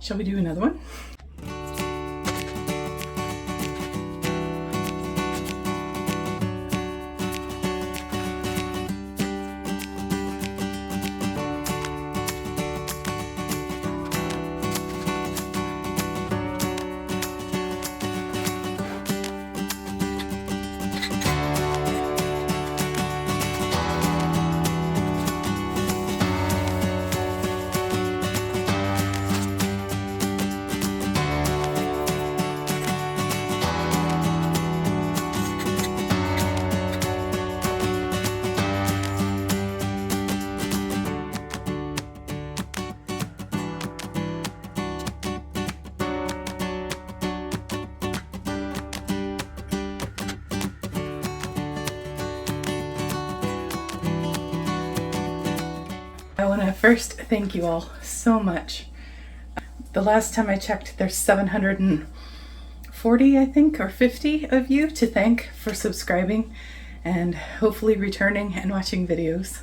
Shall we do another one? I want to first thank you all so much. The last time I checked, there's 740, I think, or 50 of you to thank for subscribing and hopefully returning and watching videos.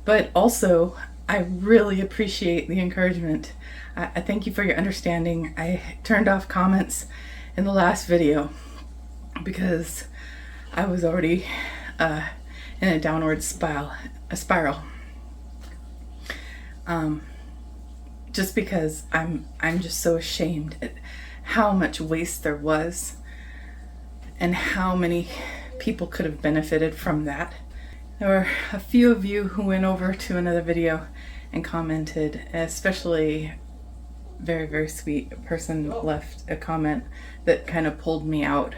But also, I really appreciate the encouragement. I thank you for your understanding. I turned off comments in the last video because I was already in a downward spiral. Just because I'm just so ashamed at how much waste there was and how many people could have benefited from that. There were a few of you who went over to another video and commented, especially very, very sweet person left a comment that kind of pulled me out.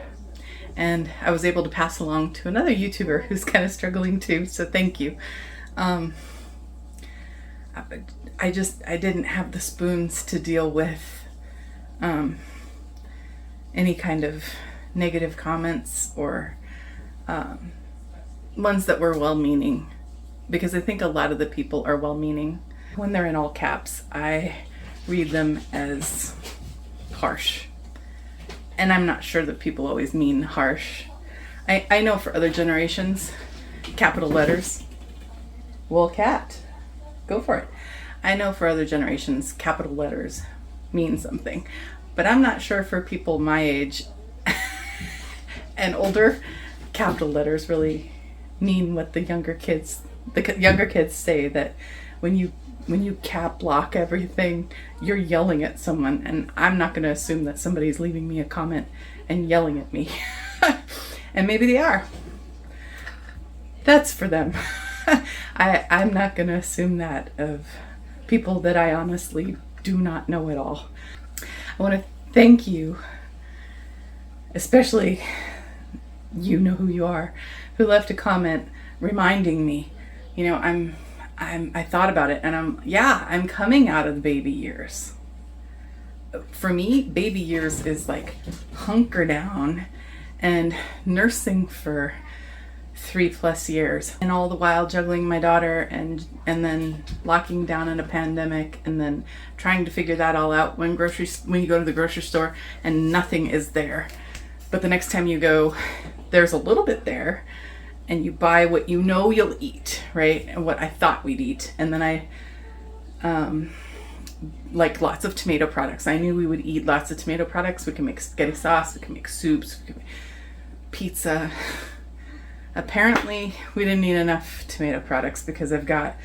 And I was able to pass along to another YouTuber who's kind of struggling too, so thank you. I didn't have the spoons to deal with any kind of negative comments or ones that were well-meaning, because I think a lot of the people are well-meaning. When they're in all caps, I read them as harsh. And I'm not sure that people always mean harsh. I know for other generations, capital letters, well, cat, go for it. I know for other generations, capital letters mean something, but I'm not sure for people my age and older, capital letters really mean what the younger kids say, that when you cap lock everything, you're yelling at someone, and I'm not going to assume that somebody's leaving me a comment and yelling at me. And maybe they are. That's for them. I'm not going to assume that of people that I honestly do not know at all. I want to thank you, especially you know who you are, who left a comment reminding me, you know, I thought about it, and I'm coming out of the baby years. For me, baby years is like hunker down and nursing for 3+ years, and all the while juggling my daughter and then locking down in a pandemic, and then trying to figure that all out when you go to the grocery store and nothing is there. But the next time you go, there's a little bit there, and you buy what you know you'll eat, right? And what I thought we'd eat. And then I like lots of tomato products. I knew we would eat lots of tomato products. We can make spaghetti sauce, we can make soups, we can make pizza. Apparently, we didn't need enough tomato products because I've got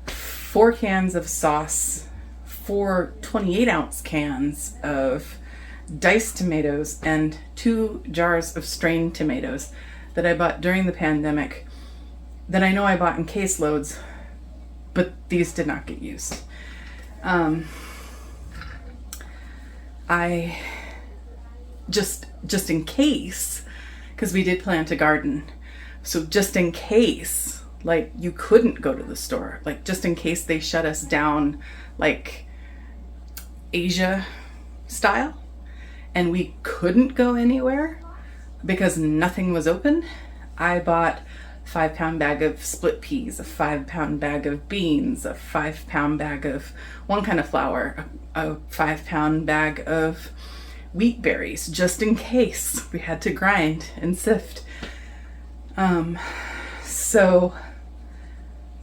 4 cans of sauce, 4 28-ounce cans of diced tomatoes, and 2 jars of strained tomatoes that I bought during the pandemic that I know I bought in case loads, but these did not get used. I just in case, because we did plant a garden, so just in case, like, you couldn't go to the store, like, just in case they shut us down, like Asia style, and we couldn't go anywhere because nothing was open, I bought a 5-pound bag of split peas, a 5-pound bag of beans, a 5-pound bag of one kind of flour, a 5-pound bag of wheat berries, just in case we had to grind and sift. So,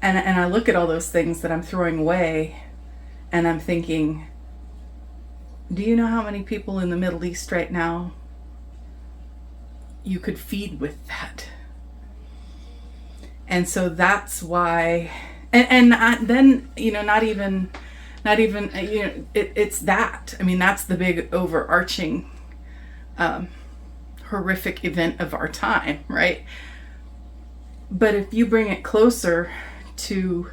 and I look at all those things that I'm throwing away, and I'm thinking, Do you know how many people in the Middle East right now you could feed with that? And so that's why, then, not even, it's that. I mean, that's the big overarching horrific event of our time, right? But if you bring it closer to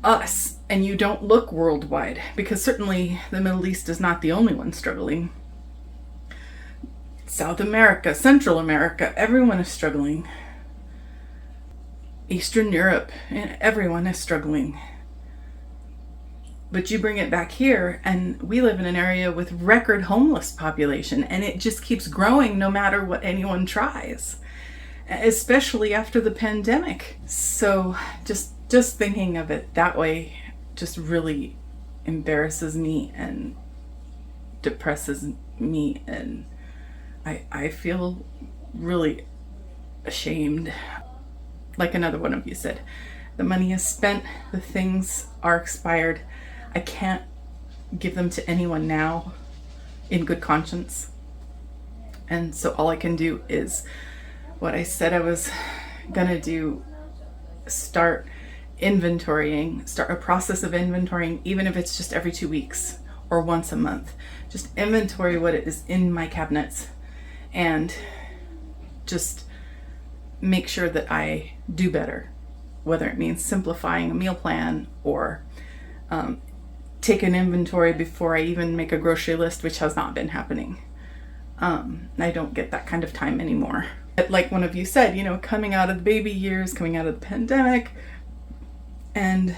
us and you don't look worldwide, because certainly the Middle East is not the only one struggling. South America, Central America, everyone is struggling. Eastern Europe, everyone is struggling. But you bring it back here, and we live in an area with record homeless population, and it just keeps growing no matter what anyone tries, especially after the pandemic. So just thinking of it that way just really embarrasses me and depresses me, and I feel really ashamed. Like another one of you said, the money is spent, the things are expired. I can't give them to anyone now in good conscience. And so all I can do is what I said I was gonna do, start inventorying, start a process of inventorying, even if it's just every 2 weeks or once a month. Just inventory what it is in my cabinets and just make sure that I do better, whether it means simplifying a meal plan or take an inventory before I even make a grocery list, which has not been happening. I don't get that kind of time anymore. But like one of you said, coming out of the baby years, coming out of the pandemic, and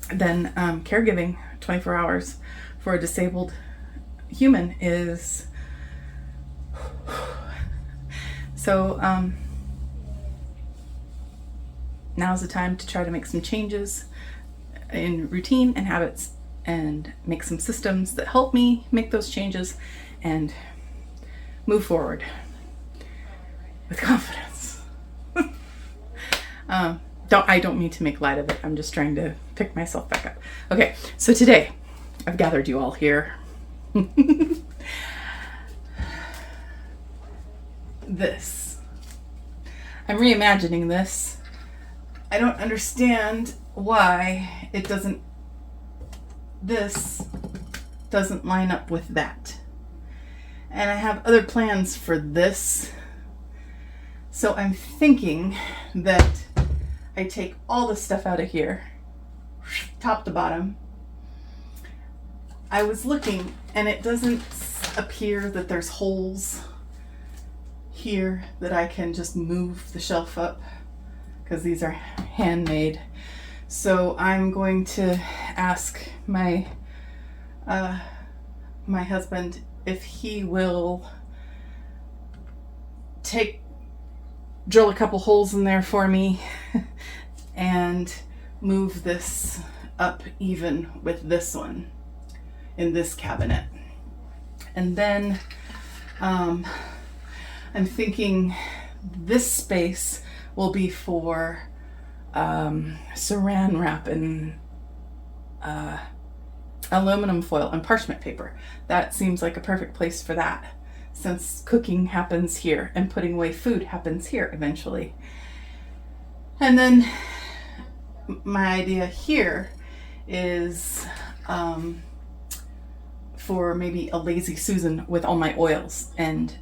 then caregiving 24 hours for a disabled human is so now's the time to try to make some changes in routine and habits and make some systems that help me make those changes and move forward with confidence. I don't mean to make light of it. I'm just trying to pick myself back up. Okay, so today I've gathered you all here. This. I'm reimagining this. I don't understand why this doesn't line up with that. And I have other plans for this. So I'm thinking that I take all the stuff out of here, top to bottom. I was looking and it doesn't appear that there's holes here that I can just move the shelf up, because these are handmade. So I'm going to ask my my husband if he will drill a couple holes in there for me and move this up even with this one in this cabinet. And then I'm thinking this space will be for saran wrap and aluminum foil and parchment paper. That seems like a perfect place for that, since cooking happens here and putting away food happens here eventually. And then my idea here is for maybe a lazy Susan with all my oils and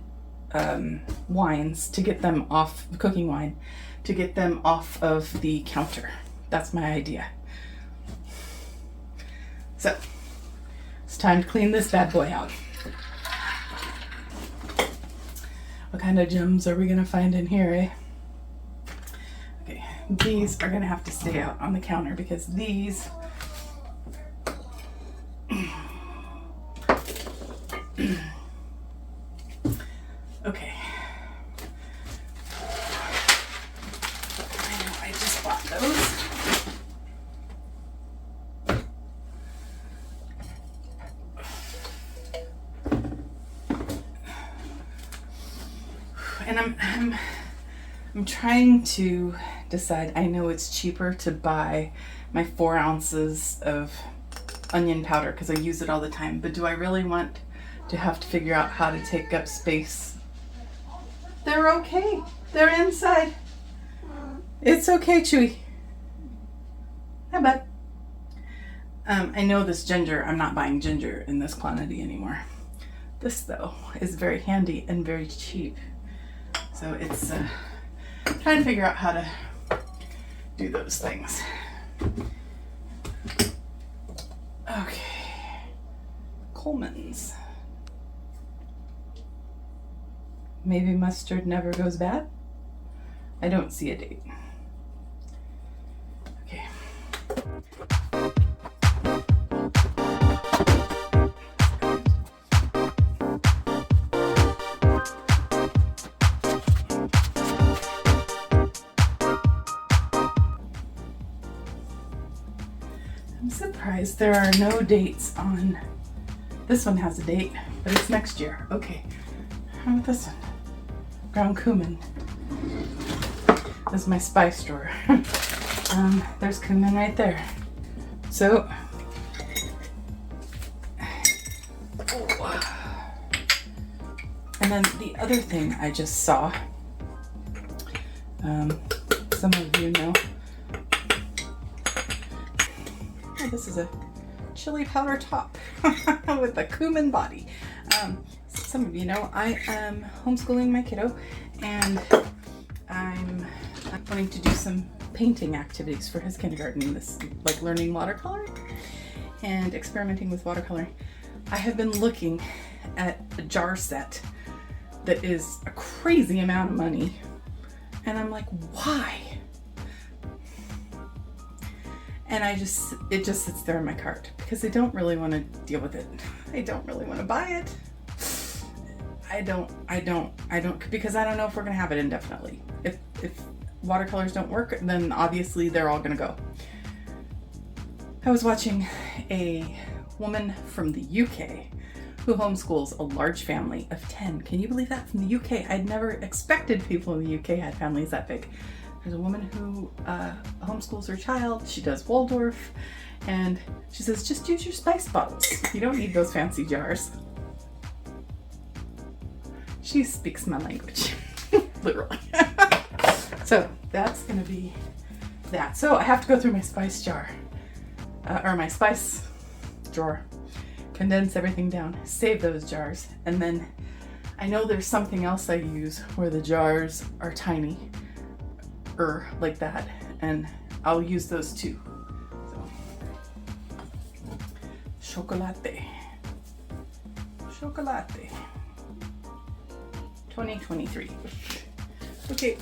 wines to get them off, cooking wine, to get them off of the counter. That's my idea. So it's time to clean this bad boy out. What kind of gems are we gonna find in here, eh? Okay, these are gonna have to stay out on the counter because these okay. I know, I just bought those. And I'm trying to decide. I know it's cheaper to buy my 4 ounces of onion powder because I use it all the time. But do I really want to have to figure out how to take up space? They're okay. They're inside. It's okay, Chewy. Hi, bud. I know this ginger, I'm not buying ginger in this quantity anymore. This, though, is very handy and very cheap. So it's trying to figure out how to do those things. Okay. Coleman's. Maybe mustard never goes bad? I don't see a date. Okay. I'm surprised there are no dates on. This one has a date, but it's next year. Okay. How about this one? Ground cumin. This is my spice drawer. There's cumin right there. So, and then the other thing I just saw, some of you know, oh, this is a chili powder top with a cumin body. Some of you know I am homeschooling my kiddo, and I'm wanting to do some painting activities for his kindergarten, this like learning watercoloring and experimenting with watercoloring. I have been looking at a jar set that is a crazy amount of money, and I'm like, why? And it just sits there in my cart because I don't really want to deal with it. I don't really want to buy it. I don't, because I don't know if we're gonna have it indefinitely. If watercolors don't work, then obviously they're all gonna go. I was watching a woman from the UK who homeschools a large family of 10. Can you believe that? From the UK. I'd never expected people in the UK had families that big. There's a woman who homeschools her child. She does Waldorf, and she says, just use your spice bottles. You don't need those fancy jars. She speaks my language, literally. So that's gonna be that. So I have to go through my spice jar, or my spice drawer, condense everything down, save those jars, and then I know there's something else I use where the jars are tiny, like that, and I'll use those too. So, chocolate. 2023. Okay.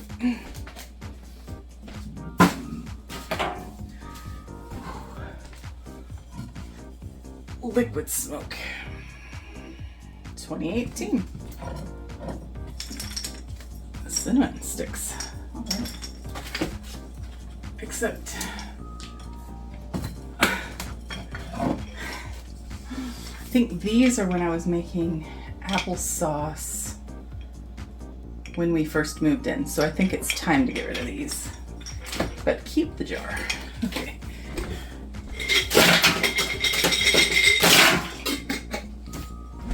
Liquid smoke. 2018. Cinnamon sticks. All right. Except I think these are when I was making applesauce when we first moved in, so I think it's time to get rid of these, but keep the jar. Okay.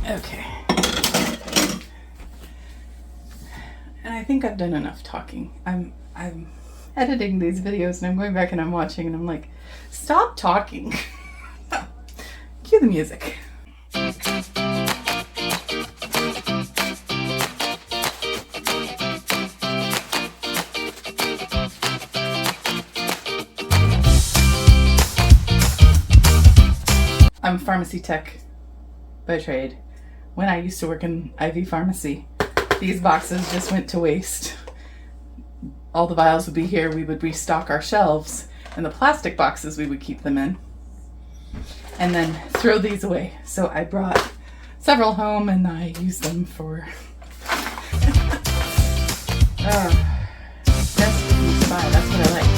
Okay. And I think I've done enough talking. I'm editing these videos and I'm going back and I'm watching and I'm like, stop talking. Cue the music. I'm a pharmacy tech by trade. When I used to work in IV pharmacy, these boxes just went to waste. All the vials would be here, we would restock our shelves, and the plastic boxes we would keep them in, and then throw these away. So I brought several home and I used them for recipes by, that's what I like.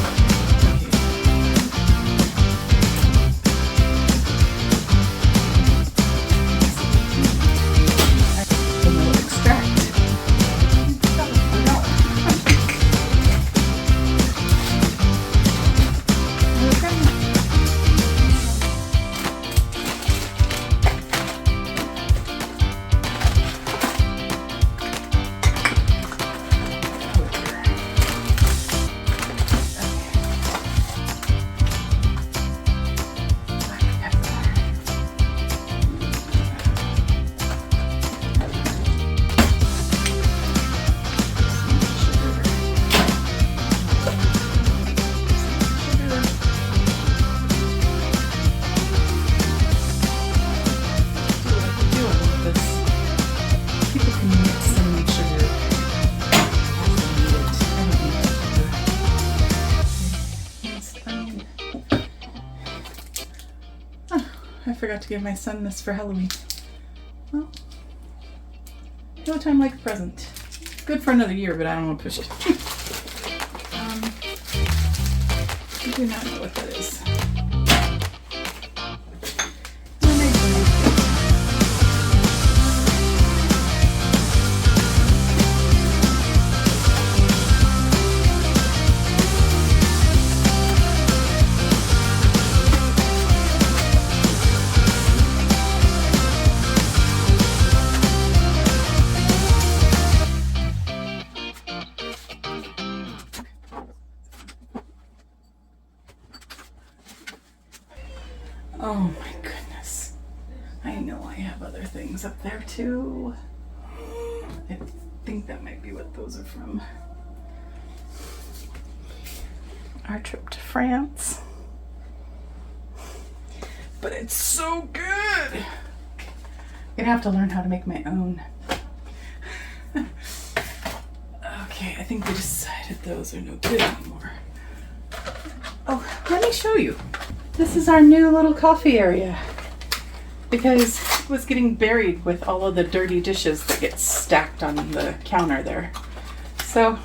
forgot to give my son this for Halloween. Well, no time like a present. Good for another year, but I don't want to push it. I do not know what that is. Oh my goodness. I know I have other things up there too. I think that might be what those are from. Our trip to France. But it's so good! I'm gonna have to learn how to make my own. Okay, I think we decided those are no good anymore. Oh, let me show you. This is our new little coffee area because it was getting buried with all of the dirty dishes that get stacked on the counter there. So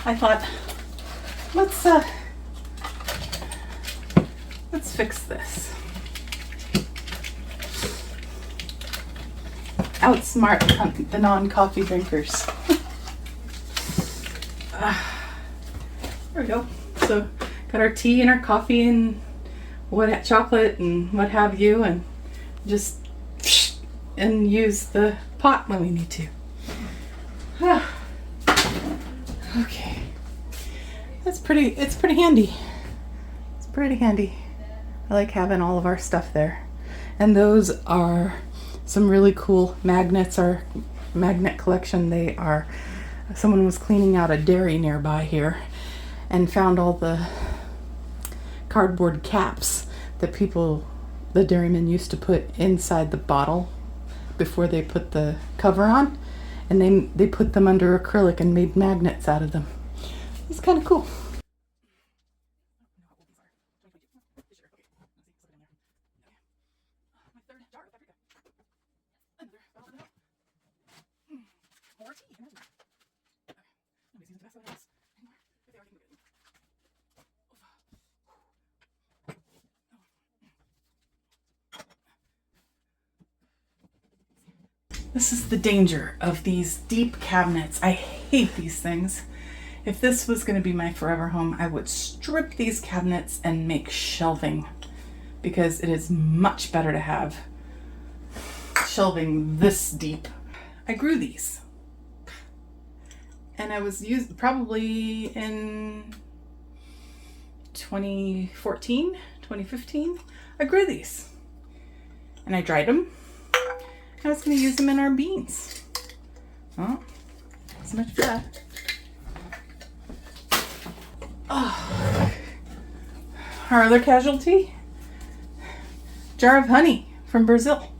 I thought, let's fix this. Outsmart the non-coffee drinkers. There we go. So got our tea and our coffee and chocolate and what have you, and just use the pot when we need to. Okay, it's pretty handy. It's pretty handy. I like having all of our stuff there, and those are some really cool magnets. Our magnet collection. They are. Someone was cleaning out a dairy nearby here, and found all the cardboard caps that the dairymen used to put inside the bottle before they put the cover on, and they put them under acrylic and made magnets out of them. It's kind of cool. This is the danger of these deep cabinets. I hate these things. If this was going to be my forever home, I would strip these cabinets and make shelving, because it is much better to have shelving this deep. I grew these, and I was probably in 2014, 2015. I grew these, and I dried them. I was going to use them in our beans. Oh, so much for that. Oh. Our other casualty? Jar of honey from Brazil.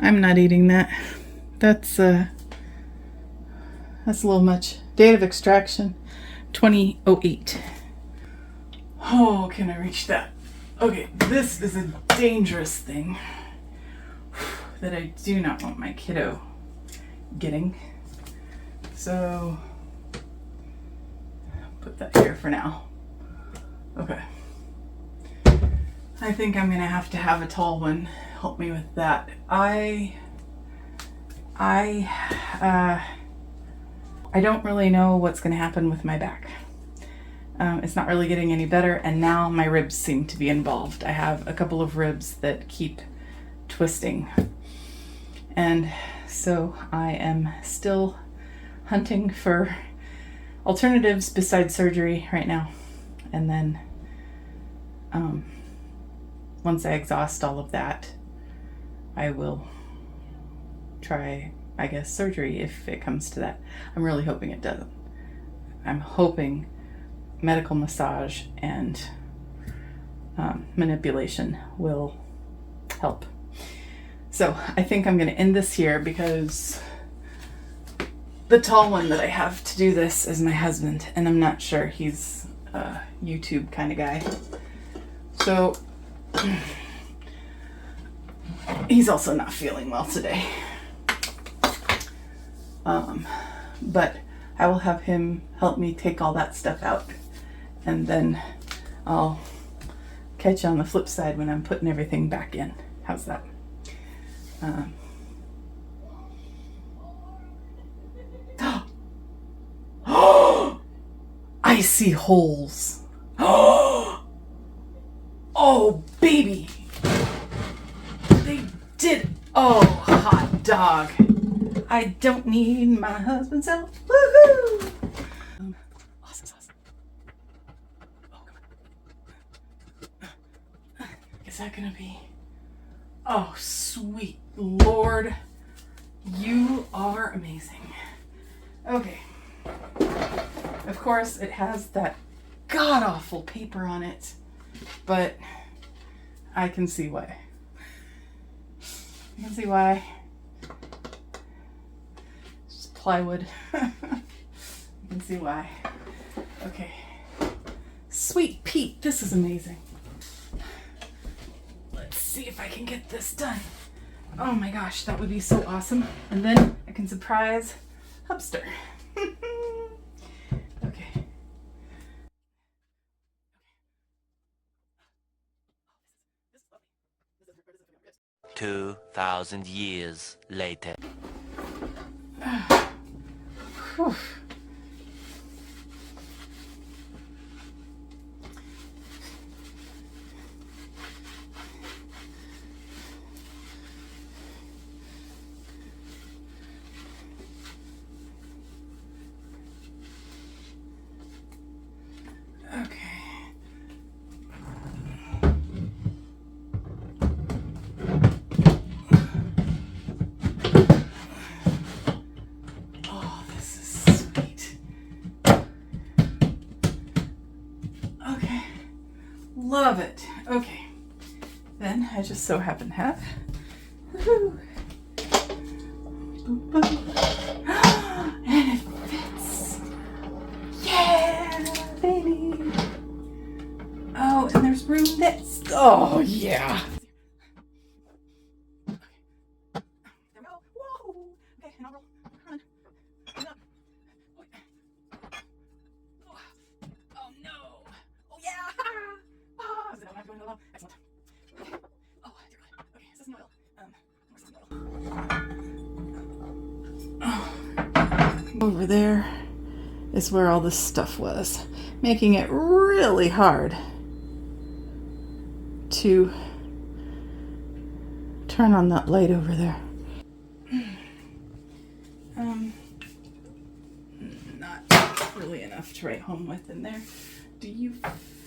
I'm not eating that. That's a little much. Date of extraction, 2008. Oh, can I reach that? Okay, this is a dangerous thing that I do not want my kiddo getting. So, put that here for now. Okay. I think I'm gonna have to have a tall one help me with that. I don't really know what's going to happen with my back. It's not really getting any better, and now my ribs seem to be involved. I have a couple of ribs that keep twisting, and so I am still hunting for alternatives besides surgery right now. And then once I exhaust all of that, I will try, I guess, surgery if it comes to that. I'm really hoping it doesn't. I'm hoping medical massage and manipulation will help. So I think I'm going to end this here because the tall one that I have to do this is my husband, and I'm not sure he's a YouTube kind of guy. So he's also not feeling well today. But I will have him help me take all that stuff out, and then I'll catch you on the flip side when I'm putting everything back in. How's that? I see holes. Oh, baby. They did. Oh, hot dog. I don't need my husband's help. Woohoo! Awesome sauce. Oh, come on. Is that gonna be? Oh, sweet Lord. You are amazing. Okay. Of course, it has that god-awful paper on it, but I can see why. I can see why. It's just plywood. I can see why. Okay. Sweet Pete, this is amazing. Let's see if I can get this done. Oh my gosh, that would be so awesome. And then I can surprise Hubster. Okay. 2,000 years later. Whew. Love it. Okay. Then I just so happen to have. Woohoo! Boom, boom. And it fits. Yeah, baby. Oh, and there's room that's. Oh, yeah. Okay. There we go. Whoa. Okay, and I'll roll. Run. Run up. Oh, no. Oh, yeah. Oh, is it going to go low? Excellent. Okay. Oh, dear God. Okay, is this an oil? Where's some oil? Oh. Over there is where all this stuff was, making it really hard to turn on that light over there. Not really enough to write home with in there. Do you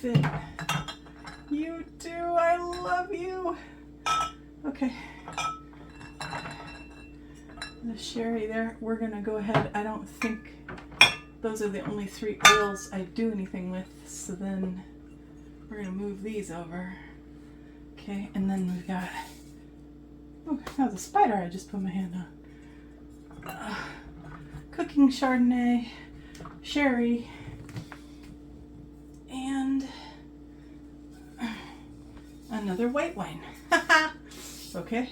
fit? You do. I love you. Okay. The sherry there, we're gonna go ahead. I don't think those are the only 3 oils I do anything with, so then we're gonna move these over. Okay, and then we've got, oh, that was a spider I just put my hand on. Cooking Chardonnay, sherry, and another white wine. Okay.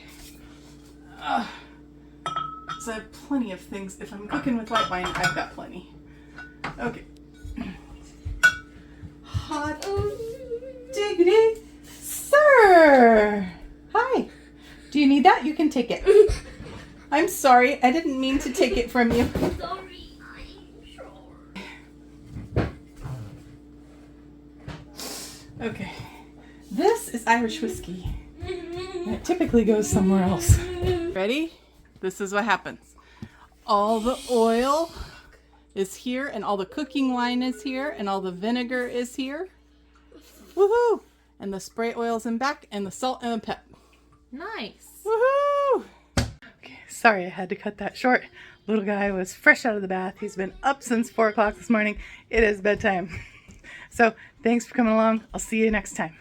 So I have plenty of things. If I'm cooking with white wine, I've got plenty. Okay. Hot diggity, sir. Hi. Do you need that? You can take it. I'm sorry. I didn't mean to take it from you. Sorry, I'm sure. Okay. This is Irish whiskey. And it typically goes somewhere else. Ready? This is what happens. All the oil is here, and all the cooking wine is here, and all the vinegar is here. Woohoo! And the spray oil's in back, and the salt and the pep. Nice. Woohoo! Okay, sorry I had to cut that short. Little guy was fresh out of the bath. He's been up since 4 o'clock this morning. It is bedtime. So thanks for coming along. I'll see you next time.